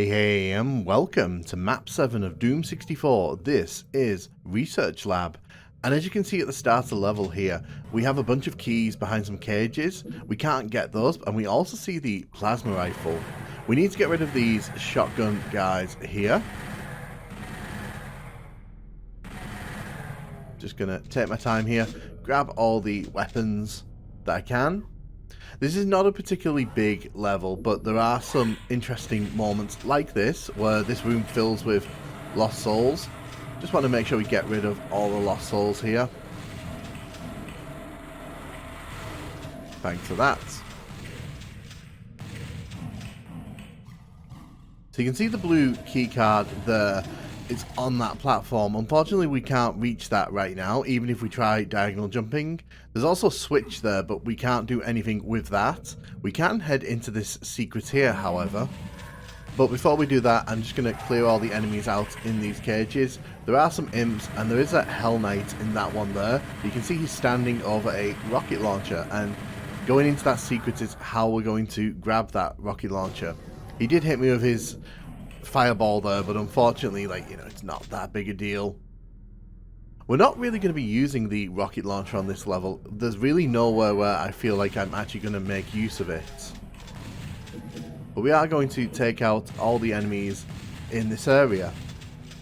Hey, and welcome to Map 7 of Doom 64. This is Research Lab. And as you can see at the start of the level here, we have a bunch of keys behind some cages. We can't get those, and we also see the plasma rifle. We need to get rid of these shotgun guys here. Just gonna take my time here, grab all the weapons that I can. This is not a particularly big level, but there are some interesting moments like this, where this room fills with lost souls. Just want to make sure we get rid of all the lost souls here. Thanks for that. So you can see the blue keycard there. It's on that platform. Unfortunately, we can't reach that right now, even if we try diagonal jumping. There's also a switch there, but we can't do anything with that. We can head into this secret here, however. But before we do that, I'm just going to clear all the enemies out in these cages. There are some imps, and there is a Hell Knight in that one there. You can see he's standing over a rocket launcher, and going into that secret is how we're going to grab that rocket launcher. He did hit me with his fireball there, but unfortunately, it's not that big a deal. We're not really going to be using the rocket launcher on this level. There's really nowhere where I feel like I'm actually going to make use of it. But we are going to take out all the enemies in this area.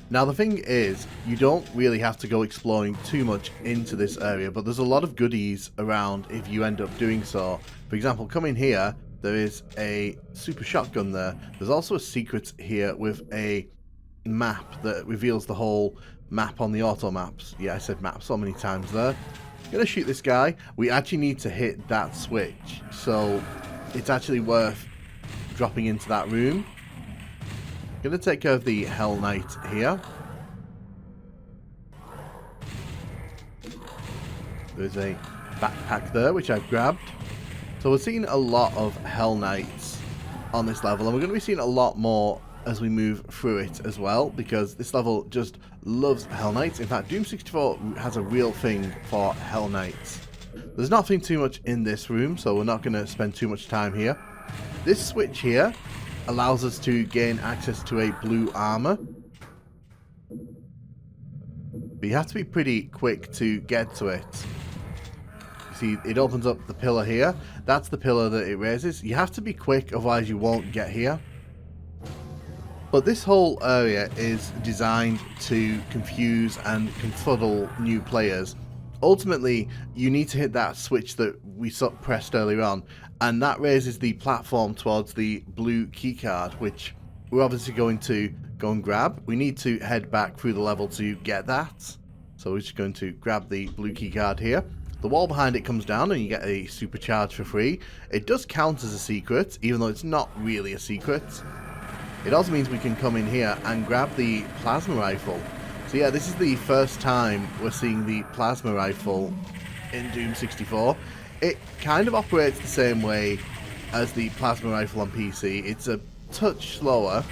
Now the thing is, you don't really have to go exploring too much into this area, but there's a lot of goodies around if you end up doing so. For example, come in here. There is a super shotgun there. There's also a secret here with a map that reveals the whole map on the auto maps. Yeah, I said map so many times there. I'm gonna shoot this guy. We actually need to hit that switch, so it's actually worth dropping into that room. I'm gonna take care of the Hell Knight here. There's a backpack there which I've grabbed. So we're seeing a lot of Hell Knights on this level, and we're going to be seeing a lot more as we move through it as well, because this level just loves Hell Knights. In fact, Doom 64 has a real thing for Hell Knights. There's nothing too much in this room, so we're not going to spend too much time here. This switch here allows us to gain access to a blue armor, but you have to be pretty quick to get to it. See, it opens up the pillar here. That's the pillar that it raises. You have to be quick, otherwise you won't get here. But this whole area is designed to confuse and confuddle new players. Ultimately, you need to hit that switch that we pressed earlier on, and that raises the platform towards the blue keycard, which we're obviously going to go and grab. We need to head back through the level to get that. So we're just going to grab the blue keycard here. The wall behind it comes down and you get a supercharge for free. It does count as a secret, even though it's not really a secret. It also means we can come in here and grab the plasma rifle. So yeah, this is the first time we're seeing the plasma rifle in Doom 64. It kind of operates the same way as the plasma rifle on PC. It's a touch slower.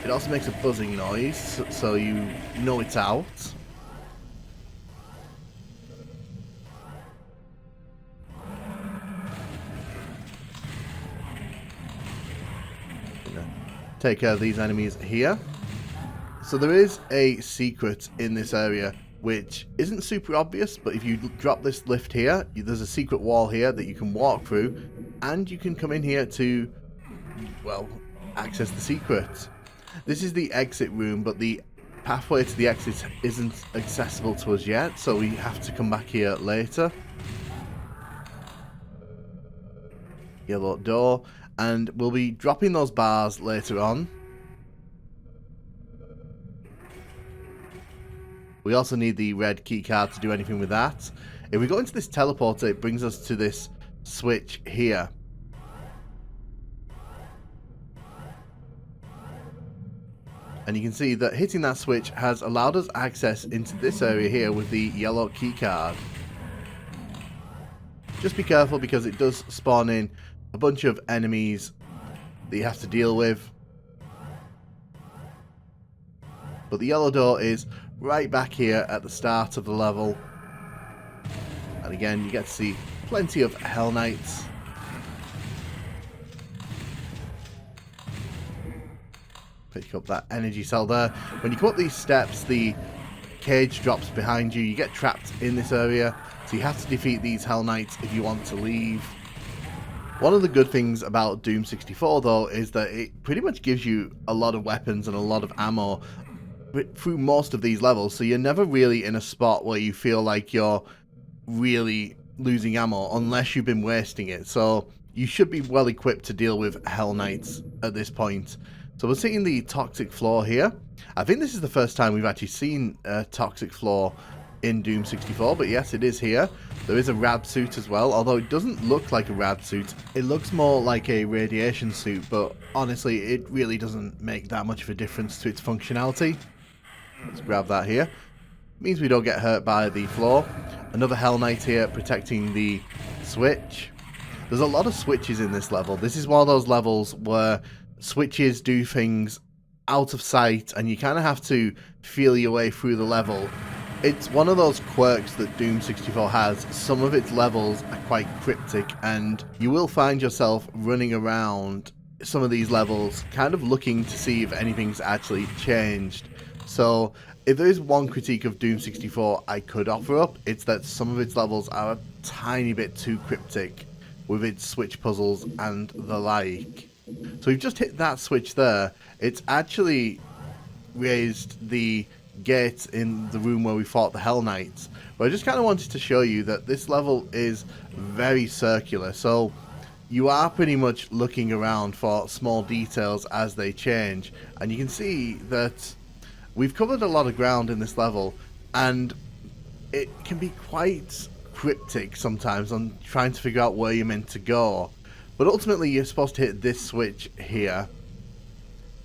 It also makes a buzzing noise, so you know it's out. Take care of these enemies here. So there is a secret in this area which isn't super obvious, but if you drop this lift here, there's a secret wall here that you can walk through, and you can come in here to, well, access the secret. This is the exit room, but the pathway to the exit isn't accessible to us yet, so we have to come back here later. Yellow door. And we'll be dropping those bars later on. We also need the red keycard to do anything with that. If we go into this teleporter, it brings us to this switch here. And you can see that hitting that switch has allowed us access into this area here with the yellow keycard. Just be careful because it does spawn in a bunch of enemies that you have to deal with. But the yellow door is right back here at the start of the level. And again, you get to see plenty of Hell Knights. Pick up that energy cell there. When you come up these steps, the cage drops behind you. You get trapped in this area, so you have to defeat these Hell Knights if you want to leave. One of the good things about Doom 64 though is that it pretty much gives you a lot of weapons and a lot of ammo through most of these levels, so you're never really in a spot where you feel like you're really losing ammo unless you've been wasting it. So you should be well equipped to deal with Hell Knights at this point. So we're seeing the toxic floor here. I think this is the first time we've actually seen a toxic floor in Doom 64, but yes, it is here. There is a rad suit as well, although it doesn't look like a rad suit. It looks more like a radiation suit, but honestly, it really doesn't make that much of a difference to its functionality. Let's grab that here. Means we don't get hurt by the floor. Another Hell Knight here protecting the switch. There's a lot of switches in this level. This is one of those levels where switches do things out of sight and you kind of have to feel your way through the level. It's one of those quirks that Doom 64 has. Some of its levels are quite cryptic and you will find yourself running around some of these levels kind of looking to see if anything's actually changed. So if there is one critique of Doom 64 I could offer up, it's that some of its levels are a tiny bit too cryptic with its switch puzzles and the like. So we've just hit that switch there. It's actually raised the gate in the room where we fought the Hell Knights. But I just kind of wanted to show you that this level is very circular. So you are pretty much looking around for small details as they change. And you can see that we've covered a lot of ground in this level. And it can be quite cryptic sometimes on trying to figure out where you're meant to go. But ultimately, you're supposed to hit this switch here,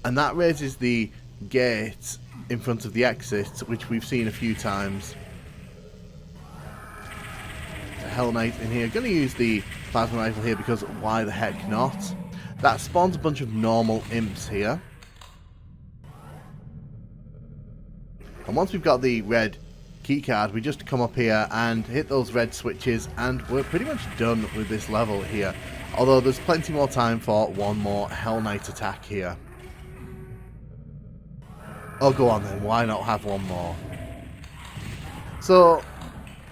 and that raises the gate in front of the exit, which we've seen a few times. The Hell Knight in here. Going to use the plasma rifle here because why the heck not? That spawns a bunch of normal imps here. And once we've got the red keycard, we just come up here and hit those red switches, and we're pretty much done with this level here. Although there's plenty more time for one more Hell Knight attack here. Oh, go on then. Why not have one more? So,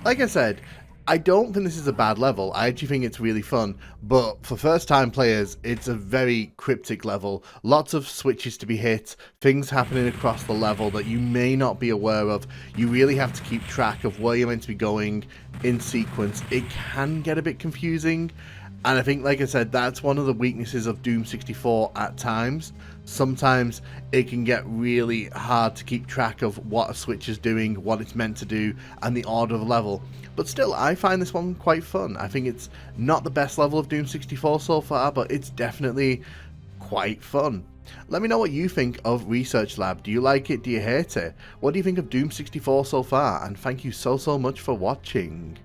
like I said, I don't think this is a bad level. I actually think it's really fun. But for first-time players, it's a very cryptic level. Lots of switches to be hit. Things happening across the level that you may not be aware of. You really have to keep track of where you're meant to be going in sequence. It can get a bit confusing. And I think, like I said, that's one of the weaknesses of Doom 64 at times. Sometimes it can get really hard to keep track of what a switch is doing, what it's meant to do, and the order of the level. But still, I find this one quite fun. I think it's not the best level of Doom 64 so far, but it's definitely quite fun. Let me know what you think of Research Lab. Do you like it? Do you hate it? What do you think of Doom 64 so far? And thank you so much for watching.